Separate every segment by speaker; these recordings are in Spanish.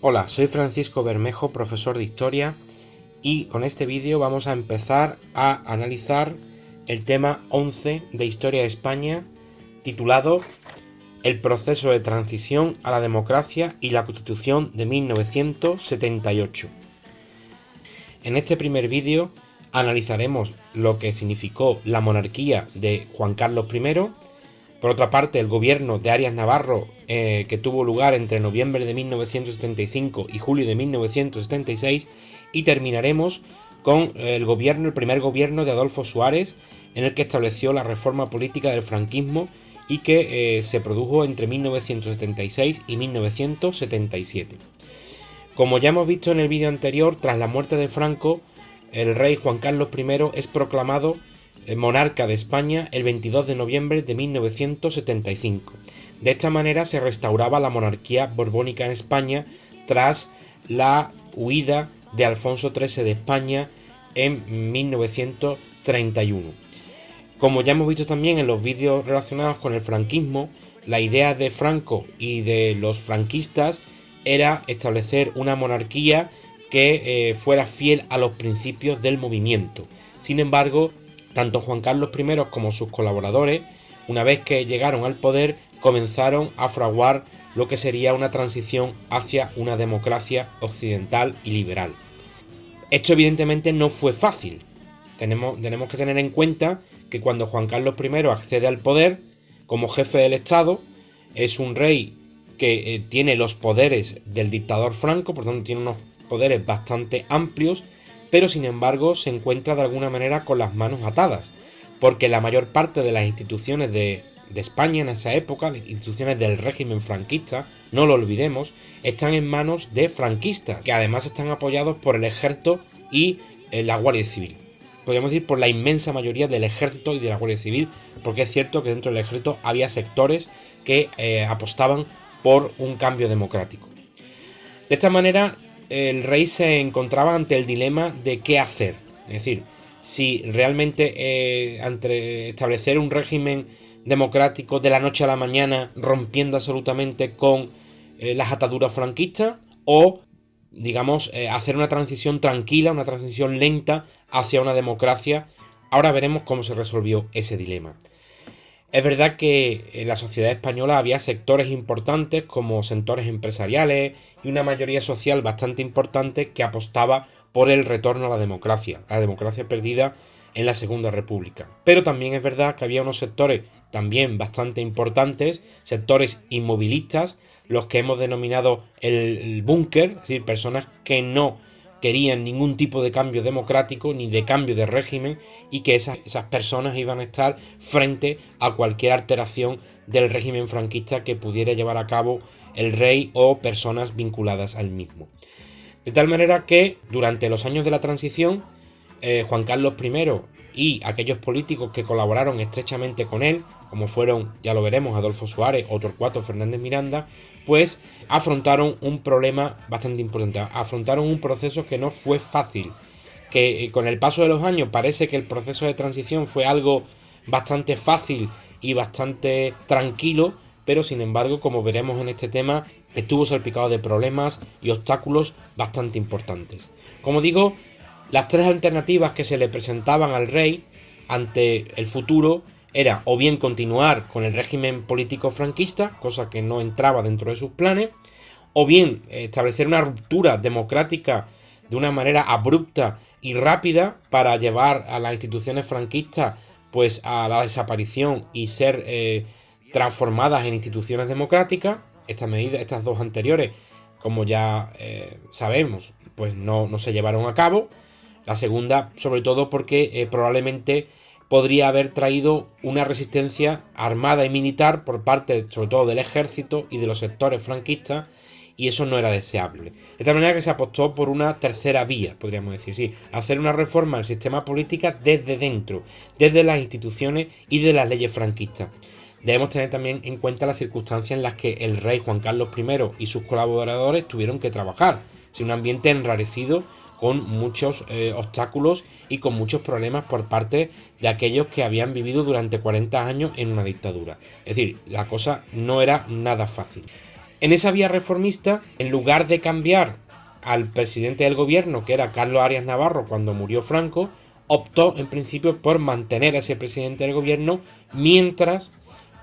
Speaker 1: Hola, soy Francisco Bermejo, profesor de Historia, y con este vídeo vamos a empezar a analizar el tema 11 de Historia de España, titulado El proceso de transición a la democracia y la Constitución de 1978. En este primer vídeo analizaremos lo que significó la monarquía de Juan Carlos I. Por otra parte, el gobierno de Arias Navarro, que tuvo lugar entre noviembre de 1975 y julio de 1976, y terminaremos con el primer gobierno de Adolfo Suárez, en el que estableció la reforma política del franquismo y que se produjo entre 1976 y 1977. Como ya hemos visto en el vídeo anterior, tras la muerte de Franco, el rey Juan Carlos I es proclamado monarca de España el 22 de noviembre de 1975. De esta manera se restauraba la monarquía borbónica en España tras la huida de Alfonso XIII de España en 1931. Como ya hemos visto también en los vídeos relacionados con el franquismo, la idea de Franco y de los franquistas era establecer una monarquía que fuera fiel a los principios del movimiento. Sin embargo, tanto Juan Carlos I como sus colaboradores, una vez que llegaron al poder, comenzaron a fraguar lo que sería una transición hacia una democracia occidental y liberal. Esto evidentemente no fue fácil. Tenemos que tener en cuenta que cuando Juan Carlos I accede al poder como jefe del Estado, es un rey que tiene los poderes del dictador Franco, por tanto tiene unos poderes bastante amplios, pero sin embargo se encuentra de alguna manera con las manos atadas, porque la mayor parte de las instituciones de España en esa época, las instituciones del régimen franquista, no lo olvidemos, están en manos de franquistas, que además están apoyados por el ejército y la Guardia Civil. Podríamos decir por la inmensa mayoría del ejército y de la Guardia Civil, porque es cierto que dentro del ejército había sectores que apostaban por un cambio democrático. De esta manera, el rey se encontraba ante el dilema de qué hacer. Es decir, si realmente establecer un régimen democrático de la noche a la mañana, rompiendo absolutamente con las ataduras franquistas, o digamos hacer una transición tranquila, una transición lenta hacia una democracia. Ahora veremos cómo se resolvió ese dilema. Es verdad que en la sociedad española había sectores importantes como sectores empresariales y una mayoría social bastante importante que apostaba por el retorno a la democracia perdida en la Segunda República. Pero también es verdad que había unos sectores también bastante importantes, sectores inmovilistas, los que hemos denominado el búnker, es decir, personas que no querían ningún tipo de cambio democrático ni de cambio de régimen, y que esas personas iban a estar frente a cualquier alteración del régimen franquista que pudiera llevar a cabo el rey o personas vinculadas al mismo. De tal manera que durante los años de la transición, Juan Carlos I y aquellos políticos que colaboraron estrechamente con él, como fueron, ya lo veremos, Adolfo Suárez o Torcuato Fernández Miranda, pues afrontaron un problema bastante importante, afrontaron un proceso que no fue fácil, que con el paso de los años parece que el proceso de transición fue algo bastante fácil y bastante tranquilo, pero sin embargo, como veremos en este tema, estuvo salpicado de problemas y obstáculos bastante importantes. Como digo, las tres alternativas que se le presentaban al rey ante el futuro era o bien continuar con el régimen político franquista, cosa que no entraba dentro de sus planes, o bien establecer una ruptura democrática de una manera abrupta y rápida para llevar a las instituciones franquistas pues a la desaparición y ser transformadas en instituciones democráticas. Estas dos anteriores, como ya sabemos, pues no se llevaron a cabo. La segunda, sobre todo porque probablemente podría haber traído una resistencia armada y militar por parte, sobre todo, del ejército y de los sectores franquistas, y eso no era deseable. De tal manera que se apostó por una tercera vía, podríamos decir, sí, hacer una reforma al sistema político desde dentro, desde las instituciones y de las leyes franquistas. Debemos tener también en cuenta las circunstancias en las que el rey Juan Carlos I y sus colaboradores tuvieron que trabajar, un ambiente enrarecido con muchos obstáculos y con muchos problemas por parte de aquellos que habían vivido durante 40 años en una dictadura. Es decir, la cosa no era nada fácil. En esa vía reformista, en lugar de cambiar al presidente del gobierno, que era Carlos Arias Navarro cuando murió Franco, optó en principio por mantener a ese presidente del gobierno mientras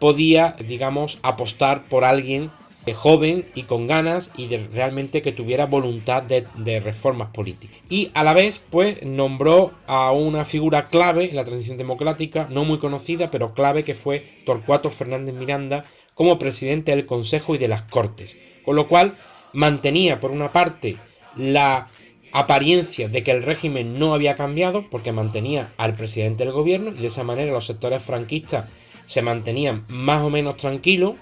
Speaker 1: podía, digamos, apostar por alguien joven y con ganas y realmente que tuviera voluntad de reformas políticas. Y a la vez, pues, nombró a una figura clave en la transición democrática, no muy conocida, pero clave, que fue Torcuato Fernández Miranda, como presidente del Consejo y de las Cortes. Con lo cual, mantenía, por una parte, la apariencia de que el régimen no había cambiado, porque mantenía al presidente del gobierno, y de esa manera los sectores franquistas se mantenían más o menos tranquilos.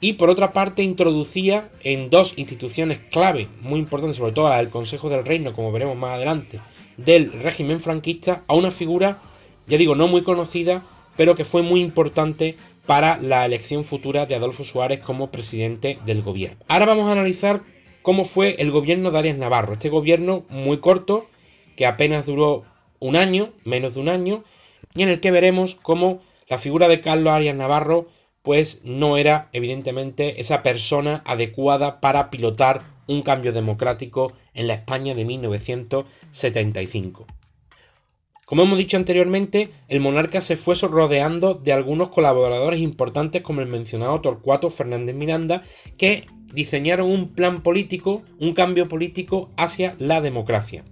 Speaker 1: Y por otra parte introducía en dos instituciones clave, muy importantes, sobre todo la del Consejo del Reino, como veremos más adelante, del régimen franquista, a una figura, ya digo, no muy conocida, pero que fue muy importante para la elección futura de Adolfo Suárez como presidente del gobierno. Ahora vamos a analizar cómo fue el gobierno de Arias Navarro, este gobierno muy corto, que apenas duró un año, menos de un año, y en el que veremos cómo la figura de Carlos Arias Navarro pues no era evidentemente esa persona adecuada para pilotar un cambio democrático en la España de 1975. Como hemos dicho anteriormente, el monarca se fue rodeando de algunos colaboradores importantes como el mencionado Torcuato Fernández Miranda, que diseñaron un plan político, un cambio político hacia la democracia.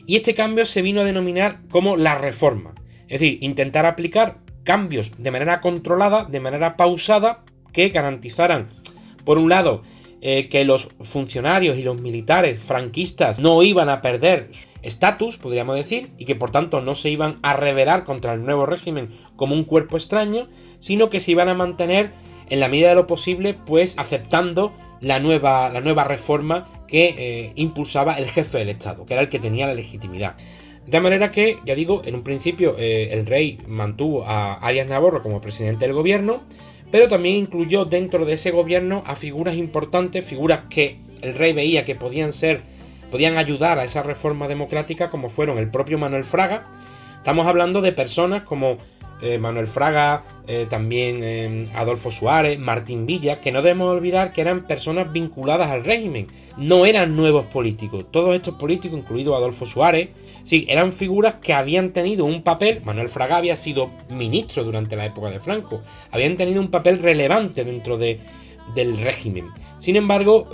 Speaker 1: Y este cambio se vino a denominar como la reforma, es decir, intentar aplicar cambios de manera controlada, de manera pausada, que garantizaran, por un lado, que los funcionarios y los militares franquistas no iban a perder estatus, podríamos decir, y que por tanto no se iban a rebelar contra el nuevo régimen como un cuerpo extraño, sino que se iban a mantener en la medida de lo posible, pues aceptando la nueva reforma que impulsaba el jefe del Estado, que era el que tenía la legitimidad. De manera que, ya digo, en un principio el rey mantuvo a Arias Navarro como presidente del gobierno, pero también incluyó dentro de ese gobierno a figuras importantes, figuras que el rey veía que podían ayudar a esa reforma democrática, como fueron el propio Manuel Fraga. Estamos hablando de personas como Manuel Fraga, también Adolfo Suárez, Martín Villa, que no debemos olvidar que eran personas vinculadas al régimen, no eran nuevos políticos. Todos estos políticos, incluido Adolfo Suárez, sí, eran figuras que habían tenido un papel. Manuel Fraga había sido ministro durante la época de Franco, habían tenido un papel relevante dentro del régimen. Sin embargo,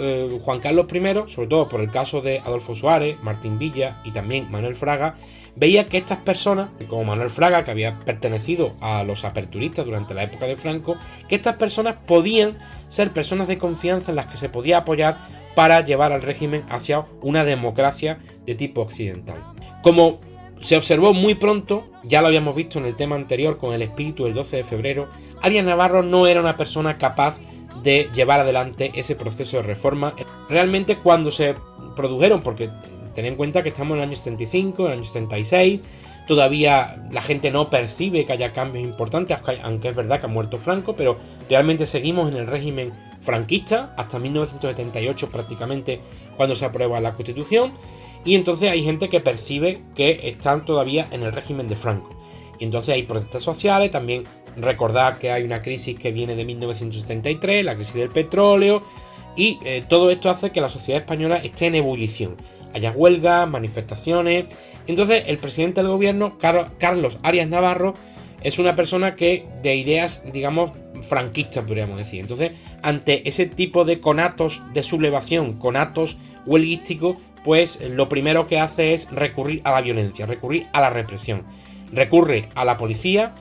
Speaker 1: Juan Carlos I, sobre todo por el caso de Adolfo Suárez, Martín Villa y también Manuel Fraga, veía que estas personas, como Manuel Fraga, que había pertenecido a los aperturistas durante la época de Franco, que estas personas podían ser personas de confianza en las que se podía apoyar para llevar al régimen hacia una democracia de tipo occidental. Como se observó muy pronto, ya lo habíamos visto en el tema anterior con el espíritu del 12 de febrero, Arias Navarro no era una persona capaz de llevar adelante ese proceso de reforma. Realmente cuando se produjeron, porque ten en cuenta que estamos en el año 75, en el año 76, todavía la gente no percibe que haya cambios importantes, aunque es verdad que ha muerto Franco, pero realmente seguimos en el régimen franquista hasta 1978 prácticamente, cuando se aprueba la Constitución, y entonces hay gente que percibe que están todavía en el régimen de Franco. Y entonces hay protestas sociales, también recordad que hay una crisis que viene de 1973, la crisis del petróleo, y todo esto hace que la sociedad española esté en ebullición. Haya huelgas, manifestaciones. Entonces el presidente del gobierno, Carlos Arias Navarro, es una persona que de ideas, digamos, franquistas, podríamos decir. Entonces, ante ese tipo de conatos de sublevación, conatos huelguísticos, pues lo primero que hace es recurrir a la violencia, recurrir a la represión. Recurre a la policía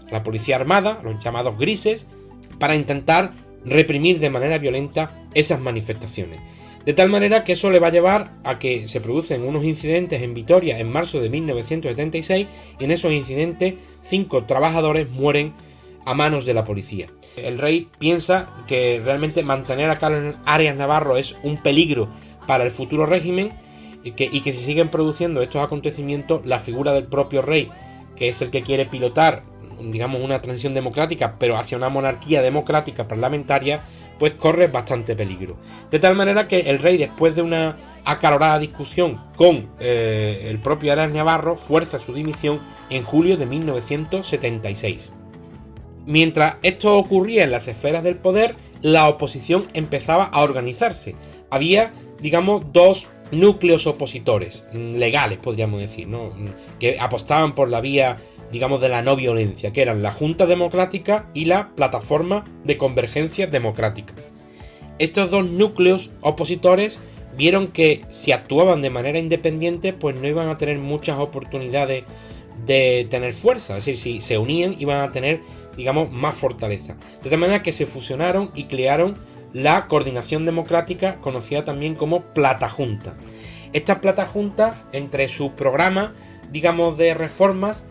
Speaker 1: armada, los llamados grises, para intentar reprimir de manera violenta esas manifestaciones. De tal manera que eso le va a llevar a que se producen unos incidentes en Vitoria en marzo de 1976, y en esos incidentes 5 trabajadores mueren a manos de la policía. El rey piensa que realmente mantener a Carlos Arias Navarro es un peligro para el futuro régimen, y que si siguen produciendo estos acontecimientos, la figura del propio rey, que es el que quiere pilotar, digamos, una transición democrática, pero hacia una monarquía democrática parlamentaria, pues corre bastante peligro. De tal manera que el rey, después de una acalorada discusión con el propio Arias Navarro, fuerza su dimisión en julio de 1976. Mientras esto ocurría en las esferas del poder, la oposición empezaba a organizarse. Había, digamos, dos núcleos opositores, legales podríamos decir, ¿no? Que apostaban por la vía, digamos, de la no violencia, que eran la Junta Democrática y la Plataforma de Convergencia Democrática. Estos dos núcleos opositores vieron que si actuaban de manera independiente, pues no iban a tener muchas oportunidades de tener fuerza, es decir, si se unían iban a tener, digamos, más fortaleza. De tal manera que se fusionaron y crearon la Coordinación Democrática, conocida también como Platajunta. Esta Platajunta, entre sus programas, digamos, de reformas,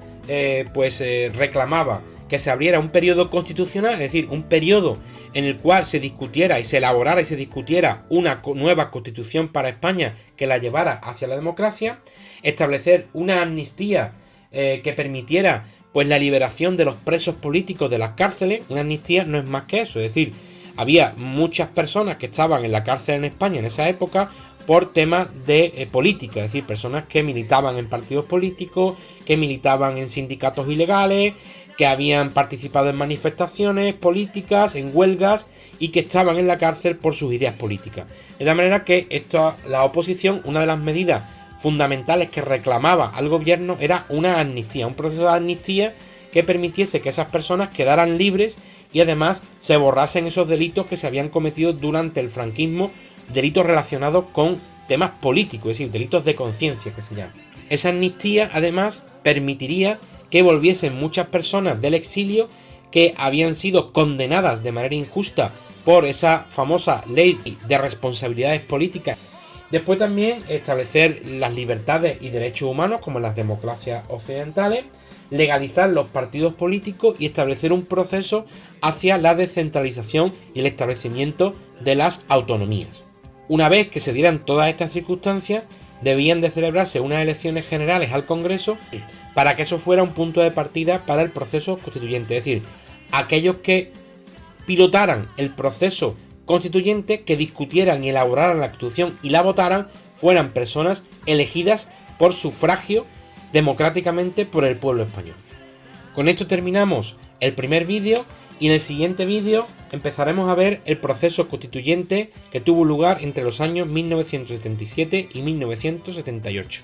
Speaker 1: reclamaba que se abriera un periodo constitucional, es decir, un periodo en el cual se discutiera y se elaborara y se discutiera una nueva constitución para España que la llevara hacia la democracia, establecer una amnistía que permitiera pues la liberación de los presos políticos de las cárceles. Una amnistía no es más que eso, es decir, había muchas personas que estaban en la cárcel en España en esa época por temas de política, es decir, personas que militaban en partidos políticos, que militaban en sindicatos ilegales, que habían participado en manifestaciones políticas, en huelgas y que estaban en la cárcel por sus ideas políticas. De la manera que la oposición, una de las medidas fundamentales que reclamaba al gobierno era una amnistía, un proceso de amnistía que permitiese que esas personas quedaran libres y además se borrasen esos delitos que se habían cometido durante el franquismo, delitos relacionados con temas políticos, es decir, delitos de conciencia que se llaman. Esa amnistía además permitiría que volviesen muchas personas del exilio que habían sido condenadas de manera injusta por esa famosa ley de responsabilidades políticas. Después también establecer las libertades y derechos humanos como en las democracias occidentales, legalizar los partidos políticos y establecer un proceso hacia la descentralización y el establecimiento de las autonomías. Una vez que se dieran todas estas circunstancias, debían de celebrarse unas elecciones generales al Congreso para que eso fuera un punto de partida para el proceso constituyente. Es decir, aquellos que pilotaran el proceso constituyente, que discutieran y elaboraran la Constitución y la votaran, fueran personas elegidas por sufragio democráticamente por el pueblo español. Con esto terminamos el primer vídeo y en el siguiente vídeo empezaremos a ver el proceso constituyente que tuvo lugar entre los años 1977 y 1978.